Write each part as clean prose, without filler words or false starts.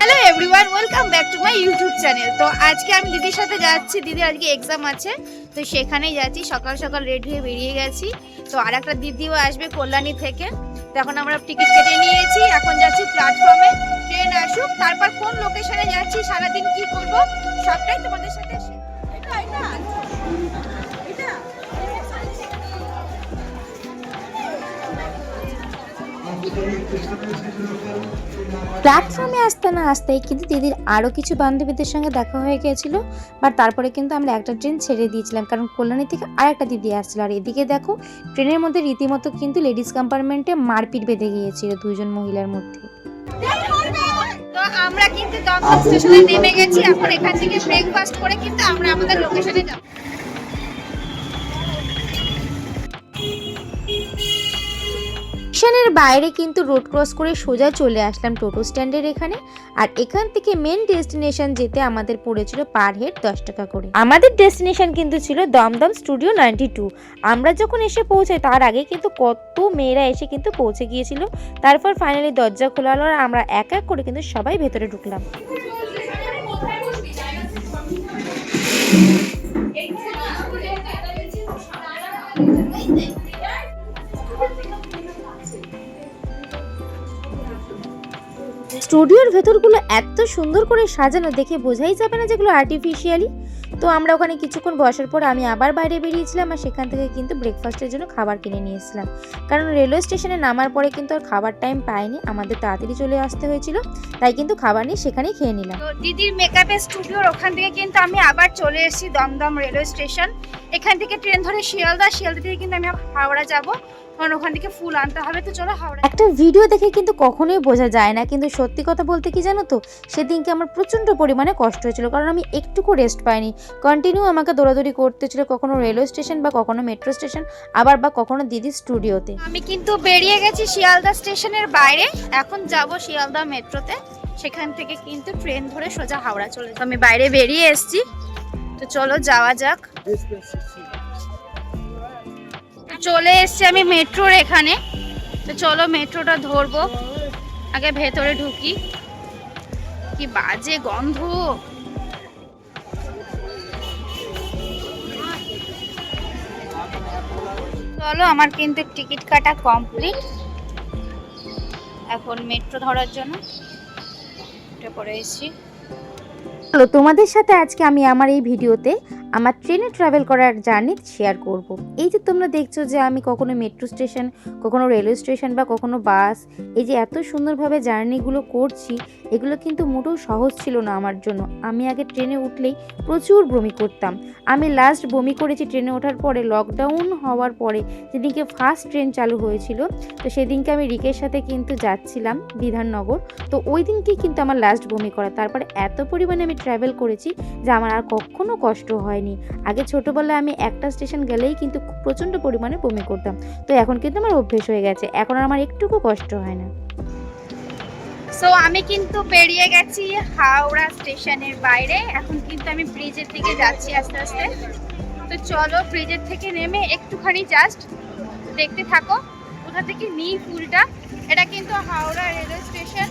Hello everyone, welcome back to my YouTube channel. তো আজকে আমি দিদির সাথে যাচ্ছি, দিদির আজকে এক্সাম আছে, তো সেখানেই যাচ্ছি। সকাল সকাল রেডি হয়ে বেরিয়ে গেছি। তো আর একটা দিদিও আসবে কল্যাণী থেকে। তো এখন আমরা টিকিট কেটে নিয়েছি, এখন যাচ্ছি প্ল্যাটফর্মে। ট্রেন আসুক, তারপর কোন লোকেশনে যাচ্ছি, সারাদিন কি করব, সবটাই তোমাদের সাথে প্ল্যাটফর্মে আসতে না আসতেই কিন্তু দিদির আরও কিছু বান্ধবীদের সঙ্গে দেখা হয়ে গিয়েছিল। বাট তারপরে কিন্তু আমরা একটা ট্রেন ছেড়ে দিয়েছিলাম, কারণ কল্যাণী থেকে আর একটা দিদি আসছিল। আর এদিকে দেখো, ট্রেনের মধ্যে রীতিমতো কিন্তু লেডিস কম্পার্টমেন্টে মারপিট বেঁধে গিয়েছিল দুজন মহিলার মধ্যে। তো আমরা কিন্তু দমদম স্টেশনে নেমে গেছি। এখন এখান থেকে ব্রেকফাস্ট করে কিন্তু আমরা আমাদের লোকেশনে যাব। স্টেশনের বাইরে কিন্তু রোড ক্রস করে সোজা চলে আসলাম টোটো স্ট্যান্ডের এখানে। আর এখান থেকে মেন ডেস্টিনেশন যেতে আমাদের পড়েছিল পার হেড 10 টাকা করে। আমাদের ডেস্টিনেশন কিন্তু ছিল দমদম স্টুডিও 92। আমরা যখন এসে পৌঁছাই তার আগে কিন্তু কত মেয়েরা এসে কিন্তু পৌঁছে গিয়েছিল। তারপর ফাইনালি দরজা খোলা হলো আর আমরা এক এক করে কিন্তু সবাই ভেতরে ঢুকলাম। স্টুডিওর ভেতরগুলো এত সুন্দর করে সাজানো, দেখে বোঝাই যাবে না যেগুলো আর্টিফিশিয়ালি। তো আমরা ওখানে কিছুক্ষণ বসার পর আমি আবার বাইরে বেরিয়েছিলাম, আর সেখান থেকে কিন্তু ব্রেকফাস্টের জন্য খাবার কিনে নিয়েছিলাম। কারণ রেলওয়ে স্টেশনে নামার পরে কিন্তু আর খাবার টাইম পাইনি, আমাদের তাড়াতাড়ি চলে আসতে হয়েছিল, তাই কিন্তু খাবার নিয়ে সেখানেই খেয়ে নিলাম। তো দিদির মেকআপের স্টুডিওর ওখান থেকে কিন্তু আমি আবার চলে এসেছি দমদম রেলওয়ে স্টেশন। এখান থেকে ট্রেন ধরে শিয়ালদা থেকে কিন্তু আমি হাওড়া যাব, কারণ ওখান থেকে ফুল আনতে হবে। তো চলো হাওড়া। একটা ভিডিও দেখে কিন্তু কখনোই বোঝা যায় না, কিন্তু সত্যি কথা বলতে কি জানো তো, সেদিনকে আমার প্রচণ্ড পরিমাণে কষ্ট হয়েছিল, কারণ আমি একটুকু রেস্ট পাইনি। কন্টিনিউ আমাকে দৌড়াদৌড়ি করতে ছিল, কখনো রেলওয়ে স্টেশন বা কখনো মেট্রো স্টেশন, আবার বা কখনো দিদির স্টুডিওতে। আমি কিন্তু বেরিয়ে গেছি শিয়ালদা স্টেশনের বাইরে, এখন যাব শিয়ালদা মেট্রোতে। সেখান থেকে কিন্তু ট্রেন ধরে সোজা হাওড়া চলে যাব। আমি বাইরে বেরিয়ে এসেছি, তো চলো যাওয়া যাক। চলে এসেছি আমি মেট্রোর এখানে, তো চলো মেট্রোটা ধরবো। আগে ভেতরে ঢুকি, কি বাজে গন্ধ। চলো, আমার কিন্তু টিকিট কাটা কমপ্লিট। এখন মেট্রো ধরার জন্য এটা করে এসেছি। চলো তোমাদের সাথে আজকে আমি আমার এই ভিডিওতে আমার ট্রেনে ট্রাভেল করার জার্নি শেয়ার করব। এই যে তোমরা দেখছো যে আমি কখনো মেট্রো স্টেশন, কখনো রেলওয়ে স্টেশন বা কখনো বাস, এই যে এত সুন্দরভাবে জার্নিগুলো করছি, এগুলো কিন্তু মোটেও সহজ ছিল না আমার জন্য। আমি আগে ট্রেনে উঠলেই প্রচুর বমি করতাম। আমি লাস্ট বমি করেছি ট্রেনে ওঠার পরে, লকডাউন হওয়ার পরে, যেদিনকে ফার্স্ট ট্রেন চালু হয়েছিল। তো সেদিনকে আমি রিকের সাথে কিন্তু যাচ্ছিলাম বিধাননগর। তো ওই দিনকেই কিন্তু আমার লাস্ট বমি করা। তারপরে এত পরিমাণে আমি ট্রাভেল করেছি যে আমার আর কখনো কষ্ট হয়নি। আগে ছোটবেলায় আমি একটা স্টেশন গেলেই কিন্তু প্রচন্ড পরিমাণে বমি করতাম, তো এখন কিন্তু আমার অভ্যেস হয়ে গেছে, এখন আর আমার একটুকু কষ্ট হয় না। সো আমি কিন্তু বেরিয়ে গেছি হাওড়া স্টেশনের বাইরে। এখন কিন্তু আমি ব্রিজের দিকে যাচ্ছি আস্তে আস্তে। তো চলো ব্রিজের থেকে নেমে একটুখানি জাস্ট দেখতে থাকো কোথা থেকে নিই ফুলটা। এটা কিন্তু হাওড়া রেলওয়ে স্টেশন,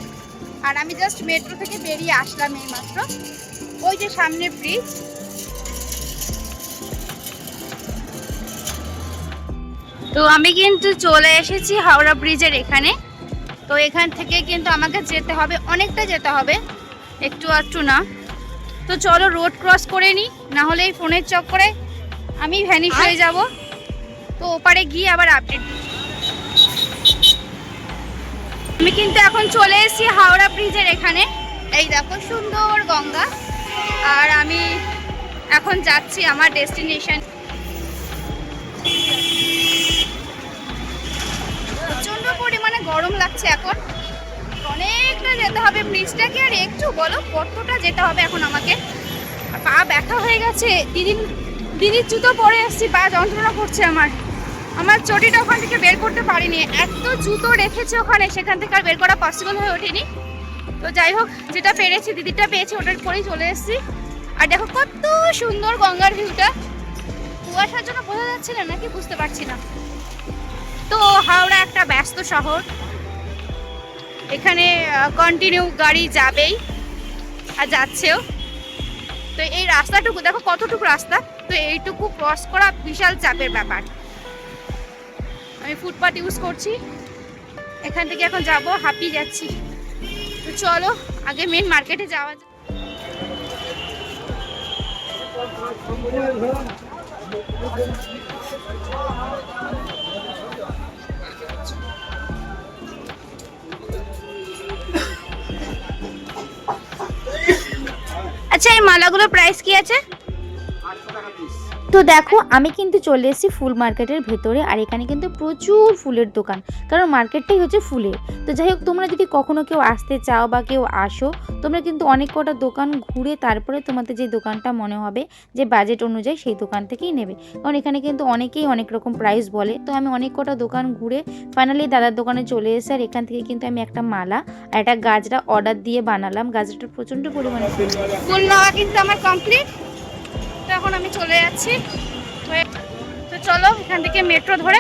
আর আমি জাস্ট মেট্রো থেকে বেরিয়ে আসলাম এইমাত্র। ওই যে সামনে ব্রিজ। তো আমি কিন্তু চলে এসেছি হাওড়া ব্রিজের এখানে। তো এখান থেকে কিন্তু আমাকে যেতে হবে, অনেকটা যেতে হবে, একটু আধটু না। তো চলো রোড ক্রস করে নিই, না হলে এই ফোনের চক্করে আমি ভ্যানিশ হয়ে যাব। তো ওপারে গিয়ে আবার আপডেট দিই। আমি কিন্তু এখন চলে এসেছি হাওড়া ব্রিজের এখানে। এই দেখো সুন্দর গঙ্গা, আর আমি এখন যাচ্ছি আমার ডেস্টিনেশন। প্রচন্ড পরিমাণে গরম লাগছে এখন, অনেকটা যেতে হবে ব্রিজটাকে। আর একটু বলো কতটা যেতে হবে এখন আমাকে। পা ব্যথা হয়ে গেছে, দিদির জুতো পরে এসেছি, পা যন্ত্রণা করছে আমার চটিটা ওখান থেকে বের করতে পারিনি, এত জুতো রেখেছে ওখানে, সেখান থেকে আর বের করা পসিবল হয়ে ওঠেনি। তো যাই হোক, যেটা পেরেছি, দিদিটা পেয়েছি, ওটার পরেই চলে এসেছি। আর দেখো কত সুন্দর গঙ্গার ভিউটা, কুয়াশার জন্য বোঝা যাচ্ছে না নাকি বুঝতে পারছি না। তো হাওড়া একটা ব্যস্ত শহর, এখানে কন্টিনিউ গাড়ি যাবেই আর যাচ্ছেও। তো এই রাস্তাটুকু দেখো কতটুকু রাস্তা, তো এইটুকু ক্রস করা বিশাল চাপের ব্যাপার। আমি ফুটপাথ ইউজ করছি, এখান থেকে এখন যাব, হাঁপিয়ে যাচ্ছি। তো চলো আগে মেন মার্কেটে যাওয়া যাক। আচ্ছা এই মালাগুলোর প্রাইস কি আছে? তো দেখো আমি কিন্তু চলে এসেছি ফুল মার্কেটের ভেতরে, আর এখানে কিন্তু প্রচুর ফুলের দোকান, কারণ মার্কেটটাই হচ্ছে ফুলের। তো যাই হোক, তোমরা যদি কখনো কেউ আসতে চাও বা কেউ আসো, তোমরা কিন্তু অনেক কটা দোকান ঘুরে তারপরে তোমাদের যে দোকানটা মনে হবে যে বাজেট অনুযায়ী সেই দোকান থেকেই নেবে, কারণ এখানে কিন্তু অনেকেই অনেক রকম প্রাইস বলে। তো আমি অনেক কটা দোকান ঘুরে ফাইনালি দাদার দোকানে চলে এসে, আর এখান থেকে কিন্তু আমি একটা মালা আর একটা গাজরা অর্ডার দিয়ে বানালাম। গাজরাটা প্রচণ্ড পরিমাণে ফুল নেওয়া কিন্তু আমার কমপ্লিট। তো এখন আমি চলে যাচ্ছি। তো চলো এখান থেকে মেট্রো ধরে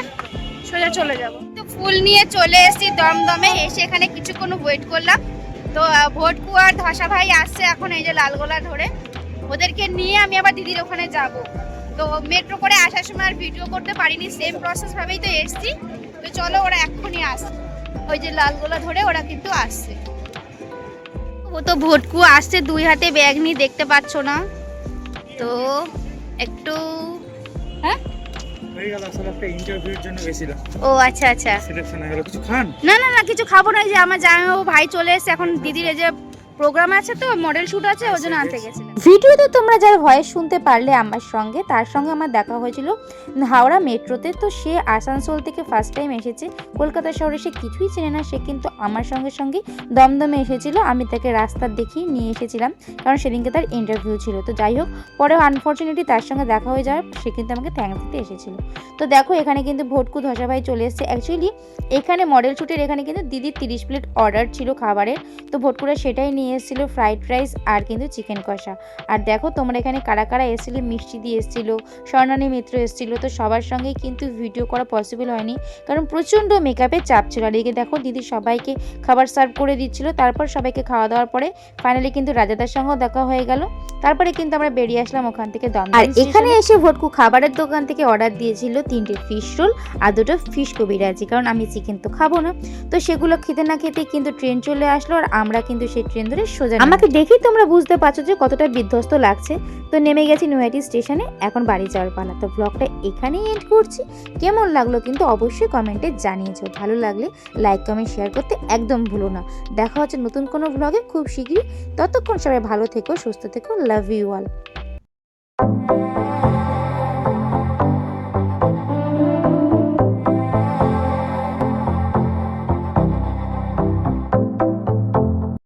সোজা চলে যাব। তো ফুল নিয়ে চলে এসেছি দমদমে, এসে এখানে কিছুক্ষণ ওয়েট করলাম। তো ভটকু আর ধসা ভাই আসছে এখন, এই যে লালগোলা ধরে, ওদেরকে নিয়ে আমি আবার দিদির ওখানে যাব। তো মেট্রো করে আসার সময় আর ভিডিও করতে পারিনি, সেম প্রসেস ভাবেই তো এসেছি। তো চলো ওরা এক্ষুনি আসছে, ওই যে লালগোলা ধরে ওরা কিন্তু আসছে। ও তো ভটকু আসছে, দুই হাতে ব্যাগ নিয়ে, দেখতে পাচ্ছ না। তো একটু হ্যাঁ হয়ে গেল, আসলে একটা ইন্টারভিউর জন্য গেছিলাম। ও আচ্ছা আচ্ছা, সিলেকশন হয়ে গেল। কিছু খান? না না না কিছু খাবো না, এই যে আমার জামাইবাবু ভাই চলে এসেছে এখন, দিদির এই যে প্রোগ্রাম আছে তো মডেল শুট আছে, ওই জন্য আনতে গেছিলাম। ভিডিওতে তোমরা যার ভয়েস শুনতে পারলে আমার সঙ্গে, তার সঙ্গে আমার দেখা হয়েছিল হাওড়া মেট্রোতে। তো সে আসানসোল থেকে ফার্স্ট টাইম এসেছে, কলকাতা শহরে সে কিছুই চেনে না। সে কিন্তু আমার সঙ্গে সঙ্গে দমদমে এসেছিল, আমি তাকে রাস্তা দেখিয়ে নিয়ে এসেছিলাম, কারণ সেদিনকে তার ইন্টারভিউ ছিল। তো যাই হোক, পরে আনফর্চুনেটলি তার সঙ্গে দেখা হয়ে যাওয়ার সে কিন্তু আমাকে থ্যাঙ্কস দিতে এসেছিল। তো দেখো এখানে কিন্তু ভটকু ধসা ভাই চলে এসেছে। অ্যাকচুয়ালি এখানে মডেল শ্যুটের এখানে কিন্তু দিদির 30 প্লেট অর্ডার ছিল খাবারের, তো ভটকুরা সেটাই নিয়ে এসেছিলো, ফ্রাইড রাইস আর কিন্তু চিকেন কষা। আর দেখো তোমরা এখানে কারা কারা এসেছিলে, মিষ্টি দিয়ে এসেছিলো, স্বর্ণানী মিত্র এসেছিলো। তো সবার সঙ্গেই কিন্তু ভিডিও করা পসিবল হয়নি, কারণ প্রচণ্ড মেকআপের চাপ ছিল। আর এদিকে দেখো দিদি সবাইকে খাবার সার্ভ করে দিচ্ছিল। তারপর সবাইকে খাওয়া দাওয়ার পরে ফাইনালি কিন্তু রাজাদার সঙ্গেও দেখা হয়ে গেল। তারপরে কিন্তু আমরা বেরিয়ে আসলাম ওখান থেকে দমদম। আর এখানে এসে ভটকু খাবারের দোকান থেকে অর্ডার দিয়েছিল 3টে ফিশ রোল আর 2টো ফিশ কবিরাজি, কারণ আমি চিকেন তো খাবো না। তো সেগুলো খেতে না খেতে কিন্তু ট্রেন চলে আসলো, আর আমরা কিন্তু সেই ট্রেন ধরে সোজা, আমাকে দেখেই তোমরা বুঝতে পারছো যে কতটা বিধ্বস্ত লাগছে। তো নেমে গেছি নৈহাটি স্টেশনে, এখন বাড়ি যাওয়ার পালা। তো ব্লগটা এখানেই এন্ড করছি। কেমন লাগলো কিন্তু অবশ্যই কমেন্টে জানিয়েছো, ভালো লাগলে লাইক কমেন্ট শেয়ার করতে একদম ভুলো না। দেখা হচ্ছে নতুন কোনো ব্লগে খুব শীঘ্রই। ততক্ষণ সবাই ভালো থেকো, সুস্থ থেকো, লাভ ইউ অল।